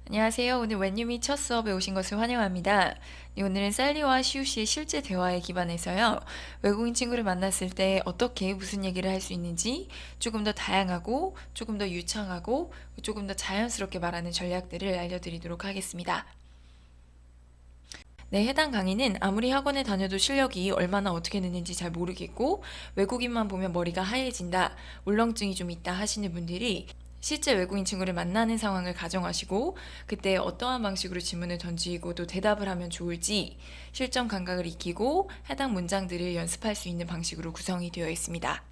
안녕하세요. 오늘 웬유미 첫 수업에 오신 것을 환영합니다. 네, 오늘은 셀리와 시우 씨의 실제 대화에 기반해서요. 외국인 친구를 만났을 때 어떻게 무슨 얘기를 할 수 있는지 조금 더 다양하고 조금 더 유창하고 조금 더 자연스럽게 말하는 전략들을 알려드리도록 하겠습니다. 네, 해당 강의는 아무리 학원에 다녀도 실력이 얼마나 어떻게 느는지 잘 모르겠고 외국인만 보면 머리가 하얘진다, 울렁증이 좀 있다 하시는 분들이 실제 외국인 친구를 만나는 상황을 가정하시고 그때 어떠한 방식으로 질문을 던지고 또 대답을 하면 좋을지 실전 감각을 익히고 해당 문장들을 연습할 수 있는 방식으로 구성이 되어 있습니다.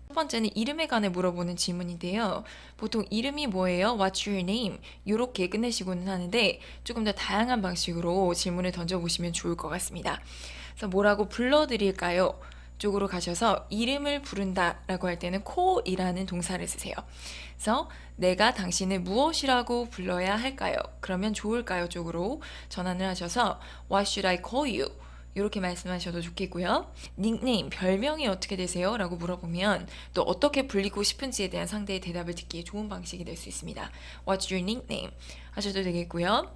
첫 번째는 이름에 관해 물어보는 질문인데요. 보통 이름이 뭐예요? What's your name? 이렇게 끝내시고는 하는데 조금 더 다양한 방식으로 질문을 던져보시면 좋을 것 같습니다. 그래서 뭐라고 불러드릴까요? 쪽으로 가셔서 이름을 부른다 라고 할 때는 call이라는 동사를 쓰세요. 그래서 내가 당신을 무엇이라고 불러야 할까요? 그러면 좋을까요? 쪽으로 전환을 하셔서 What should I call you? 이렇게 말씀하셔도 좋겠고요. 닉네임, 별명이 어떻게 되세요? 라고 물어보면 또 어떻게 불리고 싶은지에 대한 상대의 대답을 듣기에 좋은 방식이 될 수 있습니다. What's your nickname? 하셔도 되겠고요.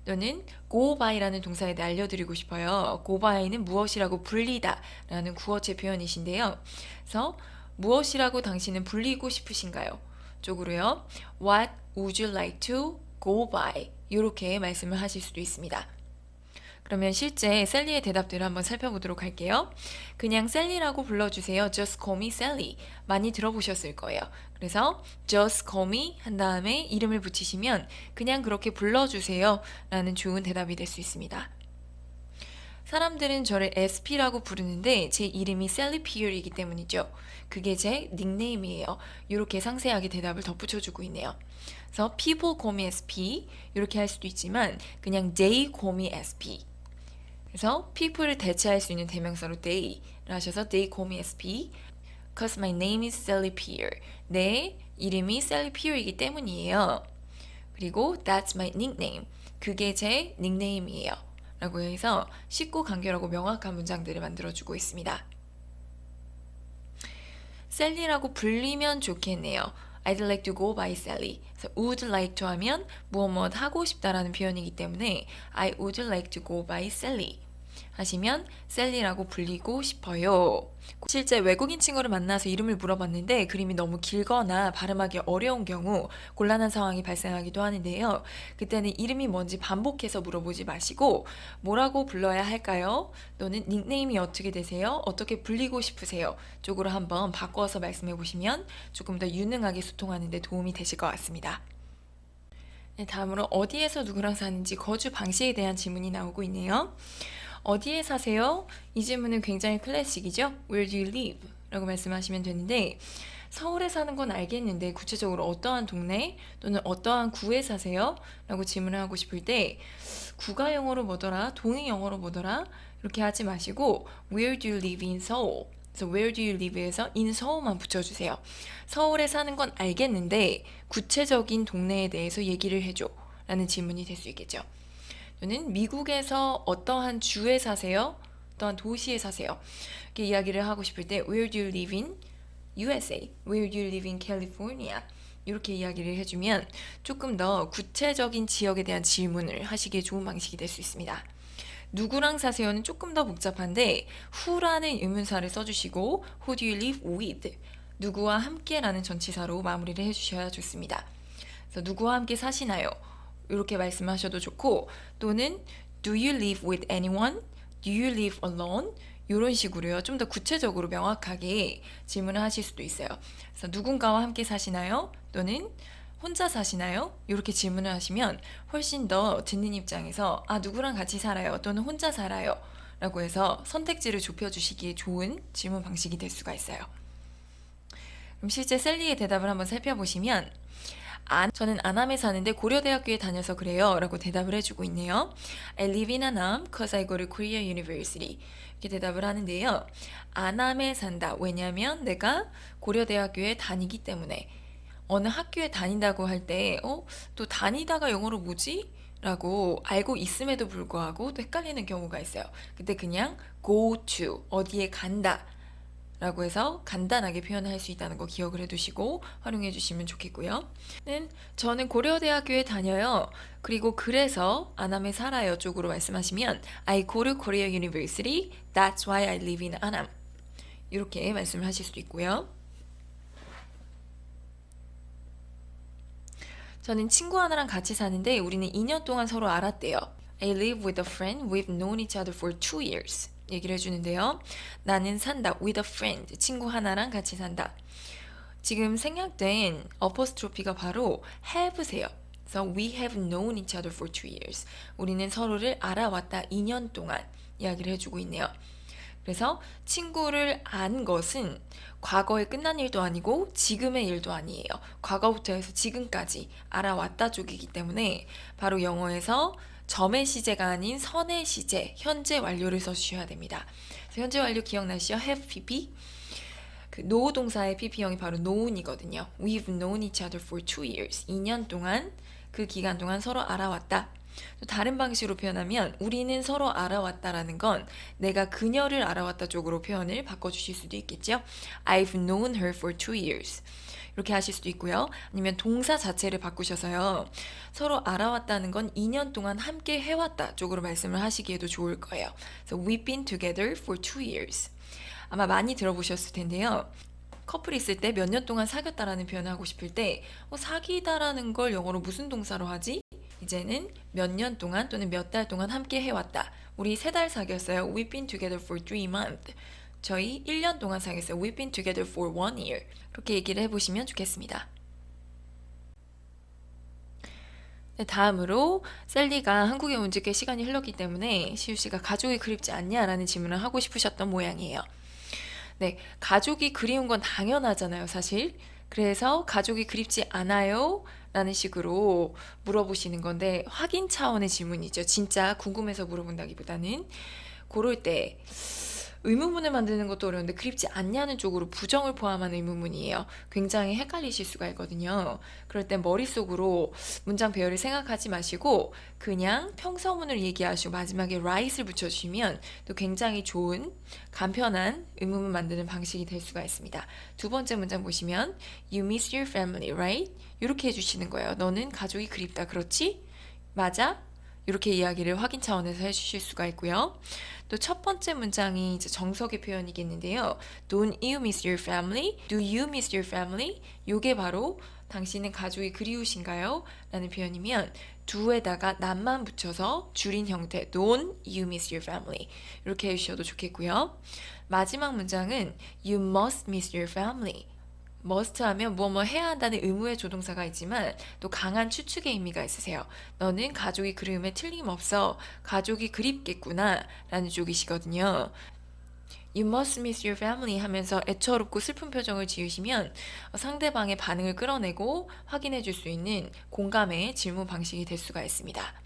또는 go by라는 동사에 대해 알려드리고 싶어요. go by는 무엇이라고 불리다 라는 구어체 표현이신데요. 그래서 무엇이라고 당신은 불리고 싶으신가요? 쪽으로요. What would you like to go by? 이렇게 말씀을 하실 수도 있습니다. 그러면 실제 셀리의 대답들을 한번 살펴보도록 할게요. 그냥 셀리라고 불러주세요. Just call me Sally. 많이 들어보셨을 거예요. 그래서 just call me 한 다음에 이름을 붙이시면 그냥 그렇게 불러주세요 라는 좋은 대답이 될 수 있습니다. 사람들은 저를 SP라고 부르는데 제 이름이 셀리 피어이기 때문이죠. 그게 제 닉네임이에요. 이렇게 상세하게 대답을 덧붙여주고 있네요. 그래서 people call me SP 이렇게 할 수도 있지만 그냥 they call me SP. 그래서 people을 대체할 수 있는 대명사로 they를 하셔서 they call me SP cause my name is Sally Pierre. 내 이름이 Sally Pierre이기 때문이에요. 그리고 that's my nickname. 그게 제 닉네임이에요. 라고 해서 쉽고 간결하고 명확한 문장들을 만들어주고 있습니다. 셀리라고 불리면 좋겠네요. I'd like to go by Sally. 그래서 would like to 하면 무엇 하고 싶다라는 표현이기 때문에 I would like to go by Sally 하시면 셀리라고 불리고 싶어요. 실제 외국인 친구를 만나서 이름을 물어봤는데 그림이 너무 길거나 발음하기 어려운 경우 곤란한 상황이 발생하기도 하는데요. 그때는 이름이 뭔지 반복해서 물어보지 마시고 뭐라고 불러야 할까요? 또는 닉네임이 어떻게 되세요? 어떻게 불리고 싶으세요? 쪽으로 한번 바꿔서 말씀해 보시면 조금 더 유능하게 소통하는 데 도움이 되실 것 같습니다. 네, 다음으로 어디에서 누구랑 사는지 거주 방식에 대한 질문이 나오고 있네요. 어디에 사세요? 이 질문은 굉장히 클래식이죠. Where do you live? 라고 말씀하시면 되는데 서울에 사는 건 알겠는데 구체적으로 어떠한 동네 또는 어떠한 구에 사세요? 라고 질문을 하고 싶을 때 구가 영어로 뭐더라? 동이 영어로 뭐더라? 이렇게 하지 마시고 Where do you live in Seoul? 그래서 Where do you live에서 in Seoul만 붙여주세요. 서울에 사는 건 알겠는데 구체적인 동네에 대해서 얘기를 해줘 라는 질문이 될 수 있겠죠. 또는 미국에서 어떠한 주에 사세요? 어떠한 도시에 사세요? 이렇게 이야기를 하고 싶을 때 Where do you live in USA? Where do you live in California? 이렇게 이야기를 해주면 조금 더 구체적인 지역에 대한 질문을 하시기에 좋은 방식이 될 수 있습니다. 누구랑 사세요는 조금 더 복잡한데 who라는 의문사를 써주시고 who do you live with? 누구와 함께라는 전치사로 마무리를 해주셔야 좋습니다. 그래서 누구와 함께 사시나요? 이렇게 말씀하셔도 좋고 또는 Do you live with anyone? Do you live alone? 이런 식으로요. 좀 더 구체적으로 명확하게 질문을 하실 수도 있어요. 그래서 누군가와 함께 사시나요? 또는 혼자 사시나요? 이렇게 질문을 하시면 훨씬 더 듣는 입장에서 누구랑 같이 살아요? 또는 혼자 살아요? 라고 해서 선택지를 좁혀주시기에 좋은 질문 방식이 될 수가 있어요. 그럼 실제 셀리의 대답을 한번 살펴보시면 저는 아남에 사는데 고려대학교에 다녀서 그래요 라고 대답을 해주고 있네요. I live in Annam cause I go to Korea University 이렇게 대답을 하는데요. 아남에 산다. 왜냐하면 내가 고려대학교에 다니기 때문에 어느 학교에 다닌다고 할 때 또 다니다가 영어로 뭐지? 라고 알고 있음에도 불구하고 또 헷갈리는 경우가 있어요. 그때 그냥 go to 어디에 간다 라고 해서 간단하게 표현할 수 있다는 거 기억을 해두시고 활용해 주시면 좋겠고요. 저는 고려대학교에 다녀요. 그리고 그래서 안암에 살아요 쪽으로 말씀하시면 I go to Korea University. That's why I live in Annam. 이렇게 말씀을 하실 수도 있고요. 저는 친구 하나랑 같이 사는데 우리는 2년 동안 서로 알았대요. I live with a friend. We've known each other for 2 years. 얘기를 해주는데요. 나는 산다. with a friend. 친구 하나랑 같이 산다. 지금 생략된 어퍼스트로피가 바로 have세요. So we have known each other for 2 years. 우리는 서로를 알아왔다 2년 동안 이야기를 해주고 있네요. 그래서 친구를 안 것은 과거에 끝난 일도 아니고 지금의 일도 아니에요. 과거부터 해서 지금까지 알아왔다 쪽이기 때문에 바로 영어에서 점의 시제가 아닌 선의 시제, 현재 완료를 써주셔야 됩니다. 그래서 현재 완료 기억나시죠? have pp. 그 know 동사의 pp형이 바로 known이거든요. We've known each other for 2 years. 2년 동안 그 기간 동안 서로 알아왔다. 또 다른 방식으로 표현하면 우리는 서로 알아왔다라는 건 내가 그녀를 알아왔다 쪽으로 표현을 바꿔주실 수도 있겠죠. I've known her for 2 years. 이렇게 하실 수도 있고요. 아니면 동사 자체를 바꾸셔서요. 서로 알아왔다는 건 2년 동안 함께 해왔다 쪽으로 말씀을 하시기에도 좋을 거예요. So we've been together for 2 years. 아마 많이 들어보셨을 텐데요. 커플이 있을 때 몇 년 동안 사귀었다라는 표현을 하고 싶을 때 사귀다라는 걸 영어로 무슨 동사로 하지? 이제는 몇 년 동안 또는 몇 달 동안 함께 해왔다. 우리 3달 사귀었어요. We've been together for 3 months. 저희 1년 동안 사귀었어요. We've been together for 1 year. 그렇게 얘기를 해보시면 좋겠습니다. 네, 다음으로 셀리가 한국에 온 지 꽤 시간이 흘렀기 때문에 시우 씨가 가족이 그립지 않냐라는 질문을 하고 싶으셨던 모양이에요. 네, 가족이 그리운 건 당연하잖아요, 사실. 그래서 가족이 그립지 않아요? 라는 식으로 물어보시는 건데 확인 차원의 질문이죠. 진짜 궁금해서 물어본다기보다는 그럴 때 의문문을 만드는 것도 어려운데 그립지 않냐는 쪽으로 부정을 포함한 의문문이에요. 굉장히 헷갈리실 수가 있거든요. 그럴 땐 머릿속으로 문장 배열을 생각하지 마시고 그냥 평서문을 얘기하시고 마지막에 right을 붙여주시면 또 굉장히 좋은 간편한 의문문 만드는 방식이 될 수가 있습니다. 두 번째 문장 보시면 You miss your family, right? 이렇게 해주시는 거예요. 너는 가족이 그립다, 그렇지? 맞아? 이렇게 이야기를 확인 차원에서 해주실 수가 있고요. 또 첫 번째 문장이 이제 정석의 표현이겠는데요. Don't you miss your family? Do you miss your family? 요게 바로 당신은 가족이 그리우신가요? 라는 표현이면 do에다가 not만 붙여서 줄인 형태 Don't you miss your family? 이렇게 해주셔도 좋겠고요. 마지막 문장은 You must miss your family. must 하면 뭐 해야 한다는 의무의 조동사가 있지만 또 강한 추측의 의미가 있으세요. 너는 가족이 그리움에 틀림없어. 가족이 그립겠구나 라는 쪽이시거든요. You must miss your family 하면서 애처롭고 슬픈 표정을 지으시면 상대방의 반응을 끌어내고 확인해 줄 수 있는 공감의 질문 방식이 될 수가 있습니다.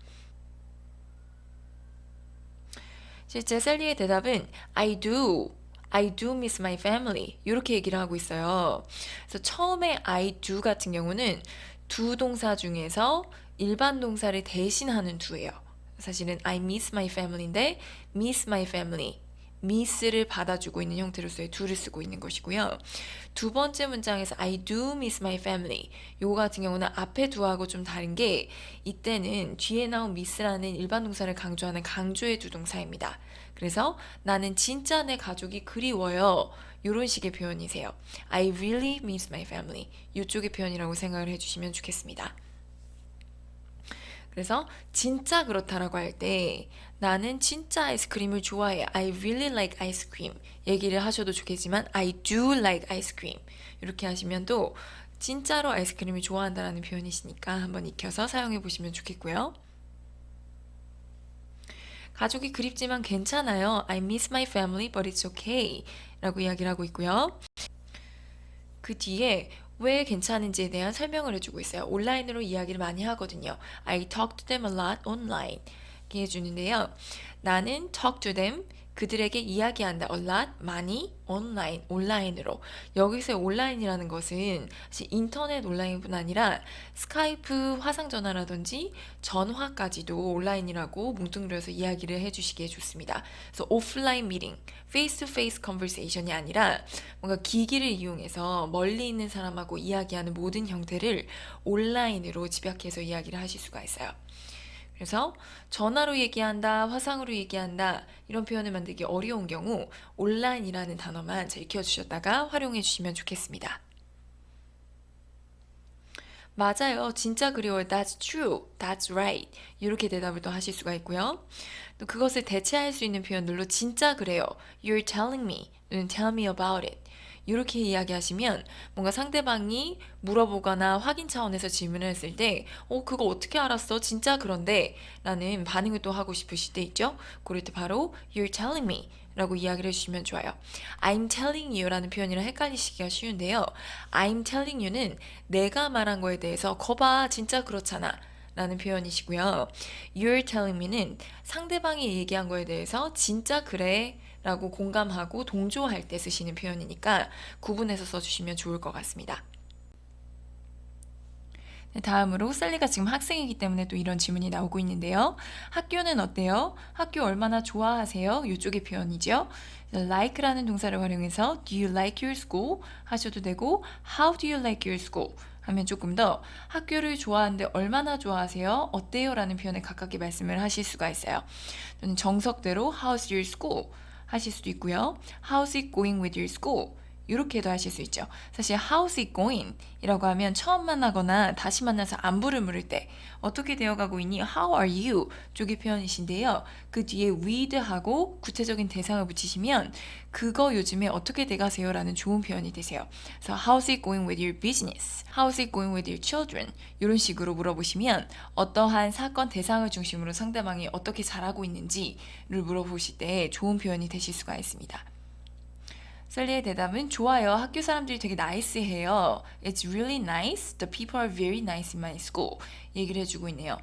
실제 셀리의 대답은 I do miss my family. 이렇게 얘기를 하고 있어요. 그래서 처음에 I do 같은 경우는 두 동사 중에서 일반 동사를 대신하는 do예요. 사실은 I miss my family인데 miss my family. miss를 받아주고 있는 형태로서의 do를 쓰고 있는 것이고요. 두 번째 문장에서 I do miss my family. 요거 같은 경우는 앞에 do하고 좀 다른 게 이때는 뒤에 나온 miss라는 일반 동사를 강조하는 강조의 두 동사입니다. 그래서 나는 진짜 내 가족이 그리워요. 이런 식의 표현이세요. I really miss my family. 이쪽의 표현이라고 생각을 해주시면 좋겠습니다. 그래서 진짜 그렇다라고 할 때 나는 진짜 아이스크림을 좋아해. I really like ice cream. 얘기를 하셔도 좋겠지만 I do like ice cream. 이렇게 하시면 또 진짜로 아이스크림을 좋아한다라는 표현이시니까 한번 익혀서 사용해 보시면 좋겠고요. 가족이 그립지만 괜찮아요. I miss my family, but it's okay. 라고 이야기를 하고 있고요. 그 뒤에 왜 괜찮은지에 대한 설명을 해주고 있어요. 온라인으로 이야기를 많이 하거든요. I talk to them a lot online. 이렇게 해주는데요. 나는 talk to them, 그들에게 이야기한다. a lot, 많이, online, 온라인으로. 여기서의 온라인이라는 것은 사실 인터넷 온라인뿐 아니라 스카이프 화상전화라든지 전화까지도 온라인이라고 뭉뚱그려서 이야기를 해주시기에 좋습니다. 그래서 오프라인 미팅, face-to-face conversation이 아니라 뭔가 기기를 이용해서 멀리 있는 사람하고 이야기하는 모든 형태를 온라인으로 집약해서 이야기를 하실 수가 있어요. 그래서 전화로 얘기한다, 화상으로 얘기한다 이런 표현을 만들기 어려운 경우 온라인이라는 단어만 잘 익혀주셨다가 활용해 주시면 좋겠습니다. 맞아요. 진짜 그리워요. That's true. That's right. 이렇게 대답을 또 하실 수가 있고요. 또 그것을 대체할 수 있는 표현들로 진짜 그래요. You're telling me. 또는 tell me about it. 이렇게 이야기하시면 뭔가 상대방이 물어보거나 확인 차원에서 질문을 했을 때 그거 어떻게 알았어? 진짜 그런데 라는 반응을 또 하고 싶으실 때 있죠? 그럴 때 바로 You're telling me 라고 이야기를 해주시면 좋아요. I'm telling you 라는 표현이랑 헷갈리시기가 쉬운데요. I'm telling you는 내가 말한 거에 대해서 거봐 진짜 그렇잖아 라는 표현이시고요. You're telling me는 상대방이 얘기한 거에 대해서 진짜 그래 라고 공감하고 동조할 때 쓰시는 표현이니까 구분해서 써주시면 좋을 것 같습니다. 네, 다음으로 셀리가 지금 학생이기 때문에 또 이런 질문이 나오고 있는데요. 학교는 어때요? 학교 얼마나 좋아하세요? 이쪽의 표현이죠. like라는 동사를 활용해서 do you like your school? 하셔도 되고 how do you like your school? 하면 조금 더 학교를 좋아하는데 얼마나 좋아하세요? 어때요? 라는 표현에 가깝게 말씀을 하실 수가 있어요. 또는 정석대로 how's your school? 하실 수도 있고요. How's it going with your school? 이렇게도 하실 수 있죠. 사실 how's it going? 이라고 하면 처음 만나거나 다시 만나서 안부를 물을 때 어떻게 되어가고 있니? How are you? 쪽의 표현이신데요. 그 뒤에 with하고 구체적인 대상을 붙이시면 그거 요즘에 어떻게 돼가세요? 라는 좋은 표현이 되세요. 그래서 how's it going with your business? How's it going with your children? 이런 식으로 물어보시면 어떠한 사건 대상을 중심으로 상대방이 어떻게 잘하고 있는지를 물어보실 때 좋은 표현이 되실 수가 있습니다. 셀리의 대답은 좋아요. 학교 사람들이 되게 나이스해요. It's really nice. The people are very nice in my school. 얘기를 해주고 있네요.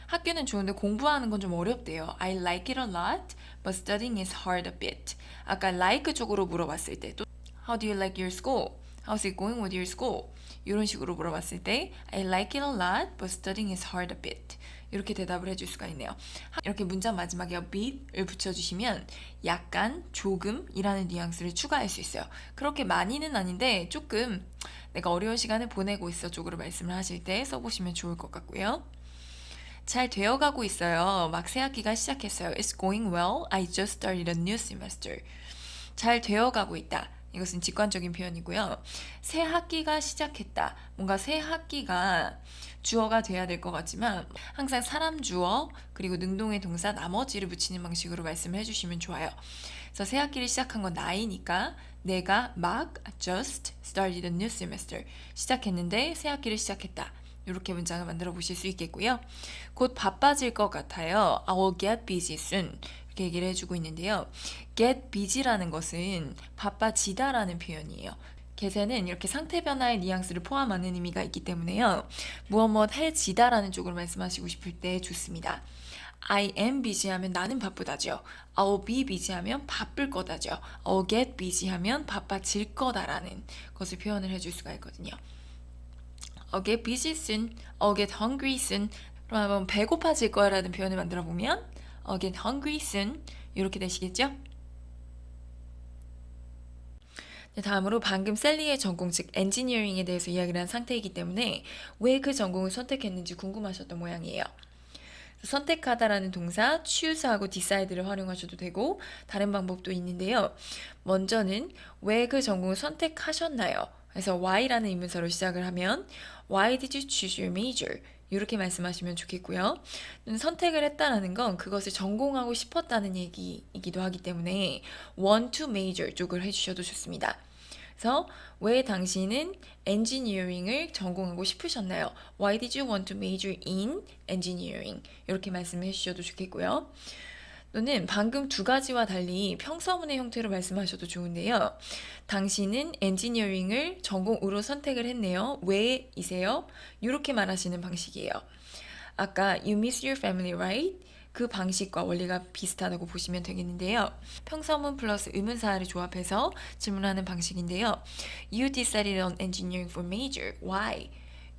학교는 좋은데 공부하는 건 좀 어렵대요. I like it a lot, but studying is hard a bit. 아까 like 쪽으로 물어봤을 때 또 How do you like your school? How's it going with your school? 이런 식으로 물어봤을 때 I like it a lot, but studying is hard a bit. 이렇게 대답을 해줄 수가 있네요. 이렇게 문장 마지막에 a bit을 붙여주시면 약간, 조금이라는 뉘앙스를 추가할 수 있어요. 그렇게 많이는 아닌데 조금 내가 어려운 시간을 보내고 있어 쪽으로 말씀을 하실 때 써보시면 좋을 것 같고요. 잘 되어가고 있어요. 막 새 학기가 시작했어요. It's going well. I just started a new semester. 잘 되어가고 있다. 이것은 직관적인 표현이고요. 새 학기가 시작했다. 뭔가 새 학기가 주어가 돼야 될 것 같지만 항상 사람 주어 그리고 능동의 동사 나머지를 붙이는 방식으로 말씀을 해주시면 좋아요. 그래서 새 학기를 시작한 건 나이니까 내가 막 just started a new semester 시작했는데 새 학기를 시작했다. 이렇게 문장을 만들어 보실 수 있겠고요. 곧 바빠질 것 같아요. I will get busy soon. 이렇게 얘기를 해주고 있는데요. get busy라는 것은 바빠지다라는 표현이에요. get에는 이렇게 상태 변화의 뉘앙스를 포함하는 의미가 있기 때문에요. 무엇 해지다라는 쪽으로 말씀하시고 싶을 때 좋습니다. I am busy 하면 나는 바쁘다죠. I'll be busy 하면 바쁠 거다죠. I'll get busy 하면 바빠질 거다라는 것을 표현을 해줄 수가 있거든요. I'll get busy soon. I'll get hungry soon. 그러면 배고파질 거야 라는 표현을 만들어 보면 I'll get hungry soon. 이렇게 되시겠죠? 네, 다음으로 방금 셀리의 전공 즉 엔지니어링에 대해서 이야기를 한 상태이기 때문에 왜 그 전공을 선택했는지 궁금하셨던 모양이에요. 선택하다라는 동사 choose하고 decide를 활용하셔도 되고 다른 방법도 있는데요. 먼저는 왜 그 전공을 선택하셨나요? 그래서 why라는 의문사로 시작을 하면 Why did you choose your major? 이렇게 말씀하시면 좋겠고요. 선택을 했다라는 건 그것을 전공하고 싶었다는 얘기이기도 하기 때문에 want to major 쪽을 해주셔도 좋습니다. 그래서 왜 당신은 엔지니어링을 전공하고 싶으셨나요? Why did you want to major in engineering? 이렇게 말씀을 해주셔도 좋겠고요. 또는 방금 두 가지와 달리 평서문의 형태로 말씀하셔도 좋은데요. 당신은 엔지니어링을 전공으로 선택을 했네요. 왜이세요? 이렇게 말하시는 방식이에요. 아까 you miss your family, right? 그 방식과 원리가 비슷하다고 보시면 되겠는데요. 평서문 플러스 의문사를 조합해서 질문하는 방식인데요. You decided on engineering for major. Why?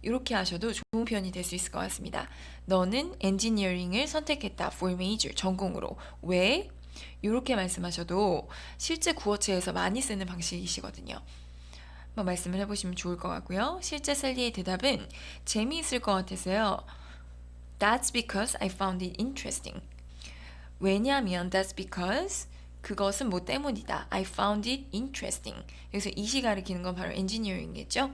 이렇게 하셔도 좋은 표현이 될 수 있을 것 같습니다. 너는 엔지니어링을 선택했다. for major, 전공으로. 왜? 이렇게 말씀하셔도 실제 구어체에서 많이 쓰는 방식이시거든요. 한번 말씀을 해보시면 좋을 것 같고요. 실제 셀리의 대답은 재미있을 것 같았어요. That's because I found it interesting. 왜냐하면 that's because 그것은 뭐 때문이다. I found it interesting. 여기서 it이 가리키는 건 바로 엔지니어링이겠죠.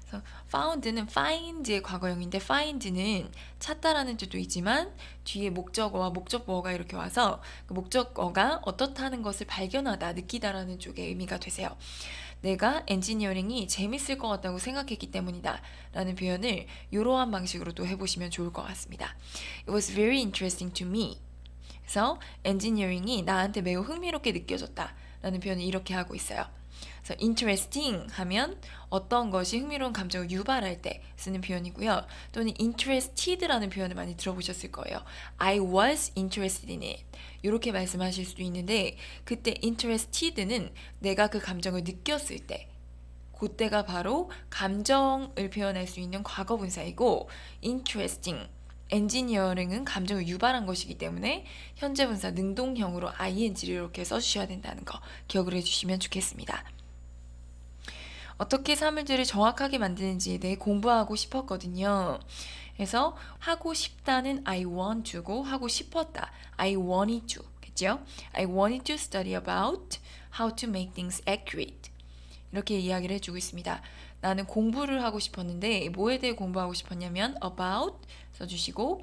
그래서 found는 find의 과거형인데 find는 찾다라는 뜻도 있지만 뒤에 목적어와 목적보어가 이렇게 와서 그 목적어가 어떻다는 것을 발견하다, 느끼다라는 쪽의 의미가 되세요. 내가 엔지니어링이 재밌을 것 같다고 생각했기 때문이다 라는 표현을 이러한 방식으로 또 해보시면 좋을 것 같습니다. It was very interesting to me. 그래서 엔지니어링이 나한테 매우 흥미롭게 느껴졌다 라는 표현을 이렇게 하고 있어요. 그래서 interesting 하면 어떤 것이 흥미로운 감정을 유발할 때 쓰는 표현이고요. 또는 interested라는 표현을 많이 들어보셨을 거예요. I was interested in it. 이렇게 말씀하실 수도 있는데 그때 interested는 내가 그 감정을 느꼈을 때 그때가 바로 감정을 표현할 수 있는 과거 분사이고 interesting, 엔지니어링은 감정을 유발한 것이기 때문에 현재 분사 능동형으로 ing를 이렇게 써주셔야 된다는 거 기억을 해주시면 좋겠습니다. 어떻게 사물들을 정확하게 만드는지에 대해 공부하고 싶었거든요. 그래서 하고 싶다는 I want to고 하고 싶었다 I wanted to 겠죠? I wanted to study about how to make things accurate. 이렇게 이야기를 해주고 있습니다. 나는 공부를 하고 싶었는데 뭐에 대해 공부하고 싶었냐면 about 써주시고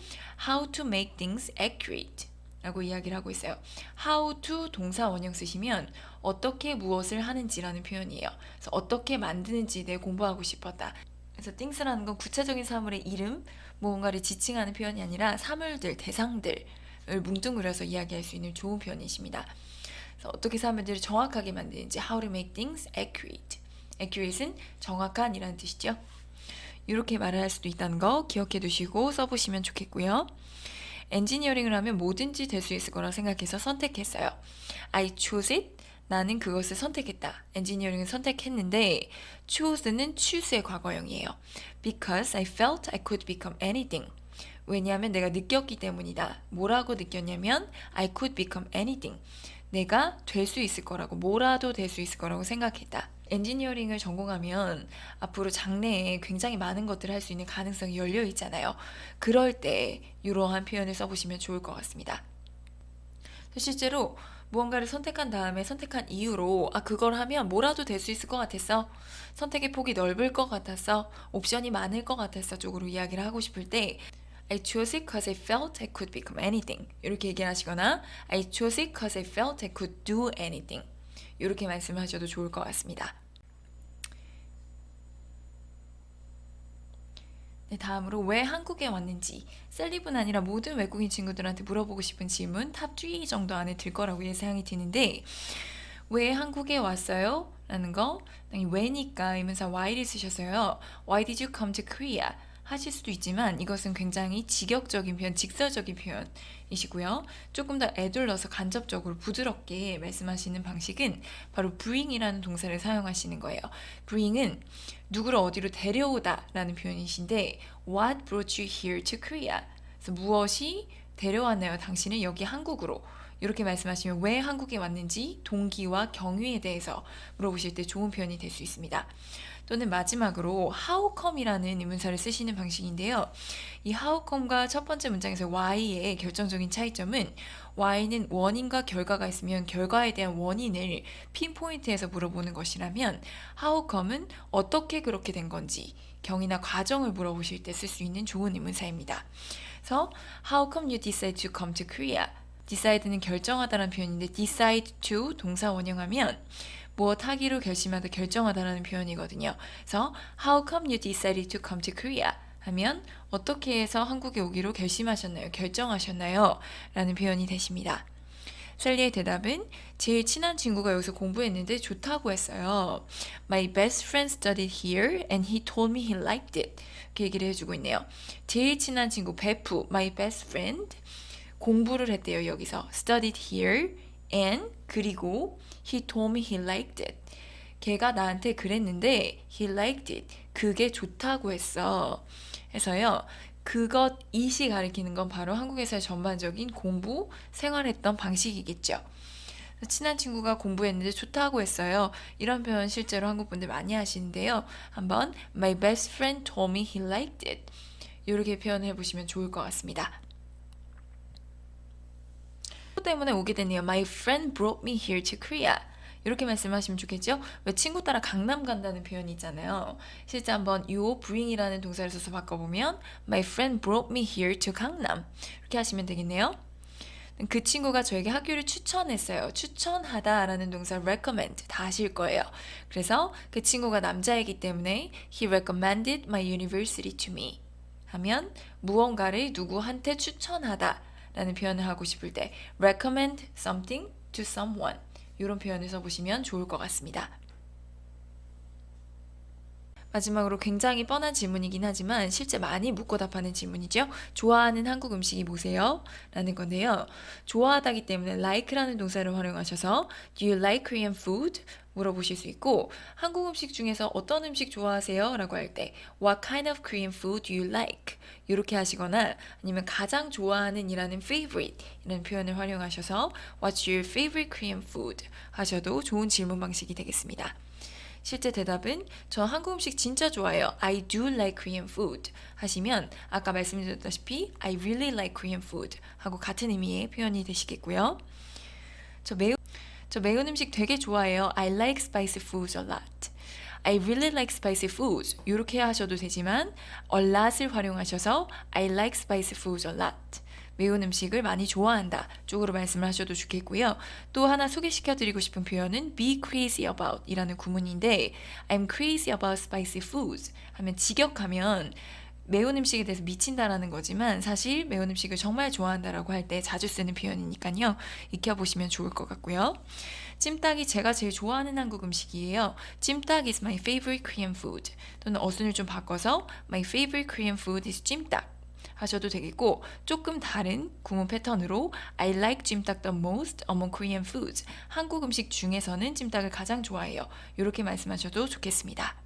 how to make things accurate 라고 이야기를 하고 있어요. how to 동사 원형 쓰시면 어떻게 무엇을 하는지라는 표현이에요. 그래서 어떻게 만드는지에 대해 공부하고 싶었다. 그래서 things라는 건 구체적인 사물의 이름, 무언가를 지칭하는 표현이 아니라 사물들, 대상들을 뭉뚱그려서 이야기할 수 있는 좋은 표현이십니다. 그래서 어떻게 사물들을 정확하게 만드는지 how to make things accurate. accurate은 정확한 이라는 뜻이죠. 이렇게 말을 할 수도 있다는 거 기억해 두시고 써보시면 좋겠고요. 엔지니어링을 하면 뭐든지 될 수 있을 거라 생각해서 선택했어요. I chose it. 나는 그것을 선택했다. 엔지니어링을 선택했는데 chose는 choose의 과거형이에요. Because I felt I could become anything. 왜냐하면 내가 느꼈기 때문이다. 뭐라고 느꼈냐면 I could become anything. 내가 될 수 있을 거라고, 뭐라도 될 수 있을 거라고 생각했다. 엔지니어링을 전공하면 앞으로 장래에 굉장히 많은 것들을 할 수 있는 가능성이 열려 있잖아요. 그럴 때 이러한 표현을 써보시면 좋을 것 같습니다. 실제로 무언가를 선택한 다음에 선택한 이유로 그걸 하면 뭐라도 될 수 있을 것 같았어. 선택의 폭이 넓을 것 같았어. 옵션이 많을 것 같았어 쪽으로 이야기를 하고 싶을 때 I chose it because I felt I could become anything. 이렇게 얘기를 하시거나 I chose it because I felt I could do anything. 이렇게 말씀하셔도 좋을 것 같습니다. 네, 다음으로 왜 한국에 왔는지 셀리뿐 아니라 모든 외국인 친구들한테 물어보고 싶은 질문 탑 3 정도 안에 들 거라고 예상이 드는데 왜 한국에 왔어요? 라는 거 왜니까 의문사 why를 쓰셔서요. Why did you come to Korea? 하실 수도 있지만 이것은 굉장히 직역적인 표현, 직설적인 표현이시고요. 조금 더 애둘러서 간접적으로 부드럽게 말씀하시는 방식은 바로 bring이라는 동사를 사용하시는 거예요. bring은 누구를 어디로 데려오다 라는 표현이신데 What brought you here to Korea? 그래서 무엇이 데려왔나요? 당신은 여기 한국으로. 이렇게 말씀하시면 왜 한국에 왔는지 동기와 경위에 대해서 물어보실 때 좋은 표현이 될 수 있습니다. 또는 마지막으로 how come이라는 의문사를 쓰시는 방식인데요. 이 how come과 첫 번째 문장에서 why의 결정적인 차이점은 why는 원인과 결과가 있으면 결과에 대한 원인을 핀포인트해서 물어보는 것이라면 how come은 어떻게 그렇게 된 건지 경위나 과정을 물어보실 때 쓸 수 있는 좋은 의문사입니다. 그래서 how come you decide to come to Korea? decide는 결정하다라는 표현인데 decide to 동사 원형하면 무엇 하기로 결심하다 결정하다라는 표현이거든요. 그래서 How come you decided to come to Korea? 하면 어떻게 해서 한국에 오기로 결심하셨나요? 결정하셨나요? 라는 표현이 되십니다. 셀리의 대답은 제일 친한 친구가 여기서 공부했는데 좋다고 했어요. My best friend studied here and he told me he liked it. 이렇게 얘기를 해주고 있네요. 제일 친한 친구 베프, my best friend 공부를 했대요. 여기서 studied here and 그리고 he told me he liked it. 걔가 나한테 그랬는데 he liked it. 그게 좋다고 했어. 해서요. 그것 이시 가리키는 건 바로 한국에서의 전반적인 공부, 생활했던 방식이겠죠. 친한 친구가 공부했는데 좋다고 했어요. 이런 표현 실제로 한국 분들 많이 하시는데요. 한번 My best friend told me he liked it. 이렇게 표현해 보시면 좋을 것 같습니다. 때문에 오게 됐네요. My friend brought me here to Korea. 이렇게 말씀하시면 좋겠죠? 왜 친구 따라 강남 간다는 표현이 있잖아요. 실제 한번 요 bring이라는 동사를 써서 바꿔보면 My friend brought me here to 강남. 이렇게 하시면 되겠네요. 그 친구가 저에게 학교를 추천했어요. 추천하다라는 동사 recommend 다 아실 거예요. 그래서 그 친구가 남자이기 때문에 He recommended my university to me. 하면 무언가를 누구한테 추천하다 라는 표현을 하고 싶을 때 recommend something to someone 이런 표현을 써보시면 좋을 것 같습니다. 마지막으로 굉장히 뻔한 질문이긴 하지만 실제 많이 묻고 답하는 질문이죠. 좋아하는 한국 음식이 뭐세요? 라는 건데요. 좋아하다기 때문에 like라는 동사를 활용하셔서 Do you like Korean food? 물어보실 수 있고 한국 음식 중에서 어떤 음식 좋아하세요? 라고 할 때 What kind of Korean food do you like? 이렇게 하시거나 아니면 가장 좋아하는 이라는 favorite 이라는 표현을 활용하셔서 What's your favorite Korean food? 하셔도 좋은 질문 방식이 되겠습니다. 실제 대답은 저 한국 음식 진짜 좋아해요. I do like Korean food 하시면 아까 말씀드렸다시피 I really like Korean food 하고 같은 의미의 표현이 되시겠고요. 저 매운 음식 되게 좋아해요. I like spicy foods a lot. I really like spicy foods 이렇게 하셔도 되지만 a lot을 활용하셔서 I like spicy foods a lot. 매운 음식을 많이 좋아한다 쪽으로 말씀을 하셔도 좋겠고요. 또 하나 소개시켜드리고 싶은 표현은 be crazy about 이라는 구문인데 I'm crazy about spicy foods 하면 직역하면 매운 음식에 대해서 미친다라는 거지만 사실 매운 음식을 정말 좋아한다라고 할 때 자주 쓰는 표현이니까요. 익혀보시면 좋을 것 같고요. 찜닭이 제가 제일 좋아하는 한국 음식이에요. 찜닭 is my favorite Korean food. 또는 어순을 좀 바꿔서 my favorite Korean food is 찜닭. 하셔도 되겠고 조금 다른 구문 패턴으로 I like 찜닭 the most among Korean foods. 한국 음식 중에서는 찜닭을 가장 좋아해요. 이렇게 말씀하셔도 좋겠습니다.